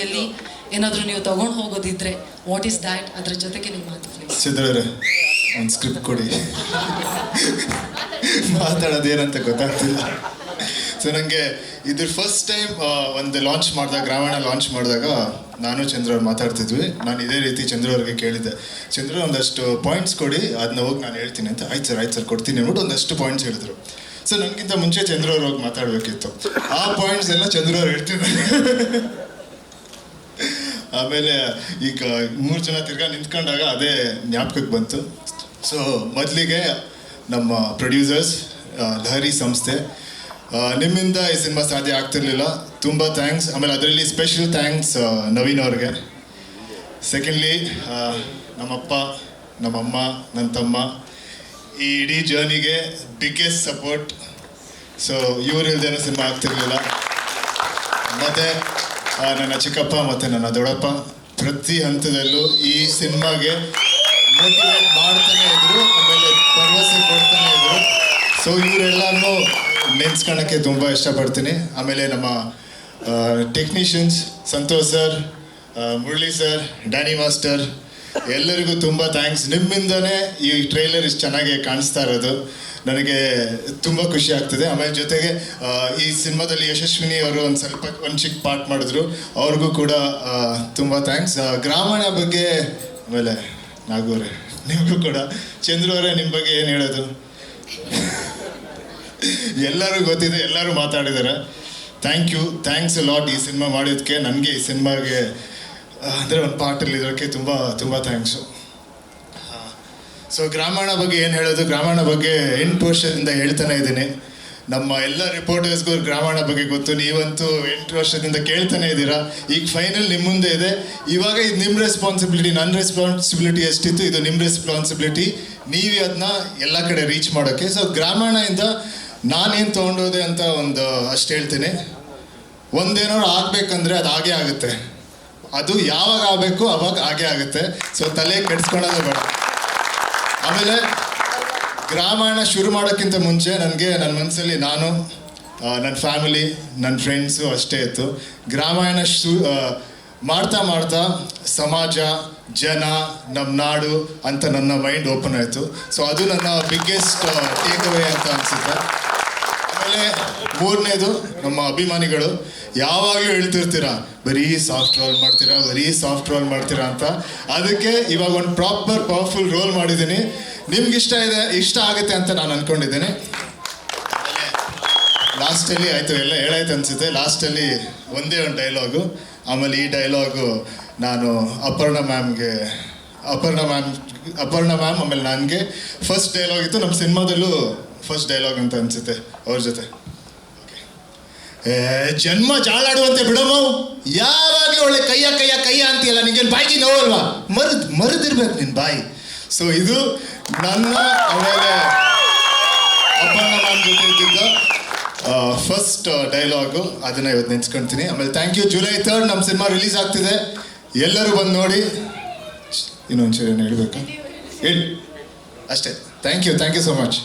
ಜೊತೆಯಲ್ಲಿ ಏನಾದರೂ ನೀವು ತಗೊಂಡು ಹೋಗೋದಿದ್ರೆ ವಾಟ್ ಈಸ್ ದ್ಯಾಟ್, ಅದ್ರ ಜೊತೆಗೆ ನಿಮ್ಮ ಮಾತು ಪ್ಲೀಸ್. ಸಿದ್ರವ್ರೆ ಒಂದು ಸ್ಕ್ರಿಪ್ಟ್ ಕೊಡಿ, ಮಾತಾಡೋದೇನಂತ ಗೊತ್ತಾಗ್ತಿಲ್ಲ. ಸೊ ನನಗೆ ಇದ್ರ ಫಸ್ಟ್ ಟೈಮ್ ಒಂದು ಲಾಂಚ್ ಮಾಡಿದಾಗ, ಗ್ರಾಮೀಣ ಲಾಂಚ್ ಮಾಡಿದಾಗ ನಾನು ಚಂದ್ರ ಅವ್ರು ಮಾತಾಡ್ತಿದ್ವಿ. ನಾನು ಇದೇ ರೀತಿ ಚಂದ್ರ ಅವ್ರಿಗೆ ಕೇಳಿದ್ದೆ, ಚಂದ್ರ ಒಂದಷ್ಟು ಪಾಯಿಂಟ್ಸ್ ಕೊಡಿ, ಅದನ್ನ ಹೋಗಿ ನಾನು ಹೇಳ್ತೀನಿ ಅಂತ. ಆಯ್ತು ಸರ್ ಕೊಡ್ತೀನಿ ಅಂದ್ಬಿಟ್ಟು ಒಂದಷ್ಟು ಪಾಯಿಂಟ್ಸ್ ಹೇಳಿದ್ರು. ಸೊ ನನಗಿಂತ ಮುಂಚೆ ಚಂದ್ರ ಅವ್ರು ಹೋಗಿ ಮಾತಾಡಬೇಕಿತ್ತು. ಆ ಪಾಯಿಂಟ್ಸ್ ಎಲ್ಲ ಚಂದ್ರ ಅವ್ರು ಹೇಳ್ತಿದ್ದಾರೆ. ಆಮೇಲೆ ಈಗ 3 ಜನ ತಿರ್ಗಾ ನಿಂತ್ಕೊಂಡಾಗ ಅದೇ ಜ್ಞಾಪಕಕ್ಕೆ ಬಂತು. ಸೊ ಮೊದಲಿಗೆ ನಮ್ಮ ಪ್ರೊಡ್ಯೂಸರ್ಸ್, ಲಹರಿ ಸಂಸ್ಥೆ, ನಿಮ್ಮಿಂದ ಈ ಸಿನಿಮಾ ಸಾಧ್ಯ ಆಗ್ತಿರ್ಲಿಲ್ಲ, ತುಂಬ ಥ್ಯಾಂಕ್ಸ್. ಆಮೇಲೆ ಅದರಲ್ಲಿ ಸ್ಪೆಷಲ್ ಥ್ಯಾಂಕ್ಸ್ ನವೀನ್ ಅವ್ರಿಗೆ. ಸೆಕೆಂಡ್ಲಿ ನಮ್ಮಪ್ಪ, ನಮ್ಮಮ್ಮ, ನನ್ನ ತಮ್ಮ, ಈ ಇಡೀ ಜರ್ನಿಗೆ ಬಿಗ್ಗೆಸ್ಟ್ ಸಪೋರ್ಟ್. ಸೊ ಇವ್ರು ಇಲ್ದೇನೂ ಸಿನಿಮಾ ಆಗ್ತಿರ್ಲಿಲ್ಲ. ಮತ್ತು ನನ್ನ ಚಿಕ್ಕಪ್ಪ ಮತ್ತು ನನ್ನ ದೊಡ್ಡಪ್ಪ ಪ್ರತಿ ಹಂತದಲ್ಲೂ ಈ ಸಿನಿಮಾಗೆ ಮೋಟಿವೇಟ್ ಮಾಡ್ತಾನೆ ಇದ್ರು, ಆಮೇಲೆ ಭರವಸೆ ಕೊಡ್ತಾನೆ ಇದ್ರು. ಸೊ ಇವರೆಲ್ಲನೂ ನೆನ್ಸ್ಕೊಳ್ಳೋಕ್ಕೆ ತುಂಬ ಇಷ್ಟಪಡ್ತೀನಿ. ಆಮೇಲೆ ನಮ್ಮ technicians Santosh sir, Murali sir, Danny master, ಎಲ್ಲರಿಗೂ ತುಂಬ ಥ್ಯಾಂಕ್ಸ್. ನಿಮ್ಮಿಂದನೇ ಈ ಟ್ರೈಲರ್ ಇಷ್ಟು ಚೆನ್ನಾಗಿ ಕಾಣಿಸ್ತಾ ಇರೋದು ನನಗೆ ತುಂಬ ಖುಷಿ ಆಗ್ತದೆ. ಆಮೇಲೆ ಜೊತೆಗೆ ಈ ಸಿನಿಮಾದಲ್ಲಿ ಯಶಸ್ವಿನಿ ಅವರು ಒಂದು ಚಿಕ್ಕ ಪಾರ್ಟ್ ಮಾಡಿದ್ರು, ಅವ್ರಿಗೂ ಕೂಡ ತುಂಬ ಥ್ಯಾಂಕ್ಸ್. ಗ್ರಾಮೀಣ ಬಗ್ಗೆ ಆಮೇಲೆ ನಾಗೂರೇ ನಿಮಗೂ ಕೂಡ. ಚಂದ್ರ ಅವರೇ, ನಿಮ್ಮ ಬಗ್ಗೆ ಏನು ಹೇಳೋದು? ಎಲ್ಲರೂ ಗೊತ್ತಿದೆ, ಎಲ್ಲರೂ ಮಾತಾಡಿದ್ದಾರೆ. ಥ್ಯಾಂಕ್ಸ್ ಲಾಟ್ ಈ ಸಿನಿಮಾ ಮಾಡಿದ್ದಕ್ಕೆ. ನನಗೆ ಈ ಸಿನಿಮಾಗೆ ಅಂದರೆ ಒಂದು ಪಾರ್ಟಲ್ಲಿ ಇರೋಕ್ಕೆ ತುಂಬ ತುಂಬ ಥ್ಯಾಂಕ್ಸು. ಸೊ ಗ್ರಾಮೀಣ ಬಗ್ಗೆ ಏನು ಹೇಳೋದು? ಗ್ರಾಮೀಣ ಬಗ್ಗೆ 8 ವರ್ಷದಿಂದ ಹೇಳ್ತಾನೆ ಇದ್ದೀನಿ. ನಮ್ಮ ಎಲ್ಲ ರಿಪೋರ್ಟರ್ಸ್ಗೂ ಗ್ರಾಮೀಣ ಬಗ್ಗೆ ಗೊತ್ತು, ನೀವಂತೂ 8 ವರ್ಷದಿಂದ ಕೇಳ್ತಾನೆ ಇದ್ದೀರಾ. ಈಗ ಫೈನಲ್ ನಿಮ್ಮ ಮುಂದೆ ಇದೆ. ಇವಾಗ ಇದು ನಿಮ್ಮ ರೆಸ್ಪಾನ್ಸಿಬಿಲಿಟಿ, ನನ್ನ ರೆಸ್ಪಾನ್ಸಿಬಿಲಿಟಿ ಎಷ್ಟಿತ್ತು, ಇದು ನಿಮ್ಮ ರೆಸ್ಪಾನ್ಸಿಬಿಲಿಟಿ. ನೀವು ಅದನ್ನ ಎಲ್ಲ ಕಡೆ ರೀಚ್ ಮಾಡೋಕ್ಕೆ. ಸೊ ಗ್ರಾಮೀಣದಿಂದ ನಾನೇನು ತೊಗೊಂಡೋದೆ ಅಂತ ಅಷ್ಟು ಹೇಳ್ತೀನಿ. ಒಂದೇನಾದ್ರು ಆಗಬೇಕಂದ್ರೆ ಅದು ಹಾಗೇ ಆಗುತ್ತೆ. ಅದು ಯಾವಾಗ ಆಗಬೇಕು ಅವಾಗ ಹಾಗೇ ಆಗುತ್ತೆ. ಸೊ ತಲೆ ಕೆಡಿಸ್ಕೊಳ್ಳೋದೇ ಬೇಡ. ಆಮೇಲೆ ಗ್ರಾಮೀಣ ಶುರು ಮಾಡೋಕ್ಕಿಂತ ಮುಂಚೆ ನನಗೆ ನನ್ನ ಮನಸ್ಸಲ್ಲಿ ನನ್ನ ಫ್ಯಾಮಿಲಿ, ನನ್ನ ಫ್ರೆಂಡ್ಸು ಅಷ್ಟೇ ಇತ್ತು. ಗ್ರಾಮೀಣ ಮಾಡ್ತಾ ಸಮಾಜ, ಜನ, ನಮ್ಮ ನಾಡು ಅಂತ ನನ್ನ ಮೈಂಡ್ ಓಪನ್ ಆಯಿತು. ಸೊ ಅದು ನನ್ನ ಬಿಗ್ಗೆಸ್ಟ್ ಟೇಕ್ ಅವೇ ಅಂತ ಅನಿಸುತ್ತೆ. ಆಮೇಲೆ 3ನೇದು, ನಮ್ಮ ಅಭಿಮಾನಿಗಳು ಯಾವಾಗಲೂ ಹೇಳ್ತಿರ್ತೀರ ಬರೀ ಸಾಫ್ಟ್ ರೋಲ್ ಮಾಡ್ತೀರಾ ಅಂತ. ಅದಕ್ಕೆ ಇವಾಗ ಒಂದು ಪ್ರಾಪರ್ ಪವರ್ಫುಲ್ ರೋಲ್ ಮಾಡಿದ್ದೀನಿ. ನಿಮ್ಗೆ ಇಷ್ಟ ಆಗುತ್ತೆ ಅಂತ ನಾನು ಅಂದ್ಕೊಂಡಿದ್ದೇನೆ. ಲಾಸ್ಟಲ್ಲಿ ಆಯಿತು, ಎಲ್ಲ ಹೇಳಾಯ್ತು ಅನಿಸುತ್ತೆ. ಲಾಸ್ಟಲ್ಲಿ ಒಂದೇ ಒಂದು ಡೈಲಾಗು. ಆಮೇಲೆ ಈ ಡೈಲಾಗು ನಾನು ಅಪರ್ಣ ಮ್ಯಾಮ್ ಆಮೇಲೆ ನನಗೆ ಫಸ್ಟ್ ಡೈಲಾಗ್ ಇತ್ತು. ನಮ್ಮ ಸಿನಿಮಾದಲ್ಲೂ ಫಸ್ಟ್ ಡೈಲಾಗ್ ಅಂತ ಅನಿಸುತ್ತೆ ಅವ್ರ ಜೊತೆ. ಜನ್ಮ ಜಾಳಾಡುವಂತೆ ಬಿಡಮ್ಮ, ಯಾವಾಗಲೂ ಒಳ್ಳೆ ಕೈಯ ಅಂತೀಯಲ್ಲ, ನಿಂಗೇನು ಬಾಯಿಗೆ ನೋವಲ್ವಾ? ಮರದಿರ್ಬೇಕು ನಿನ್ನ ಬಾಯಿ. ಸೊ ಇದು ನನ್ನ ಆಮೇಲೆ ಅಪರ್ಣ ಮ್ಯಾಮ್ ಜೊತೆ ಇದ್ದಿದ್ದ ಫಸ್ಟ್ ಡೈಲಾಗು. ಅದನ್ನು ಇವತ್ತು ನೆನ್ಸ್ಕೊಳ್ತೀನಿ. ಆಮೇಲೆ ಥ್ಯಾಂಕ್ ಯು. ಜುಲೈ 3 ನಮ್ಮ ಸಿನಿಮಾ ರಿಲೀಸ್ ಆಗ್ತಿದೆ, ಎಲ್ಲರೂ ಬಂದು ನೋಡಿ. ಇನ್ನೊಂದು ಸರಿ ಏನು ಹೇಳಬೇಕಾ? ಹೇಳಿ ಅಷ್ಟೇ. Thank you so much.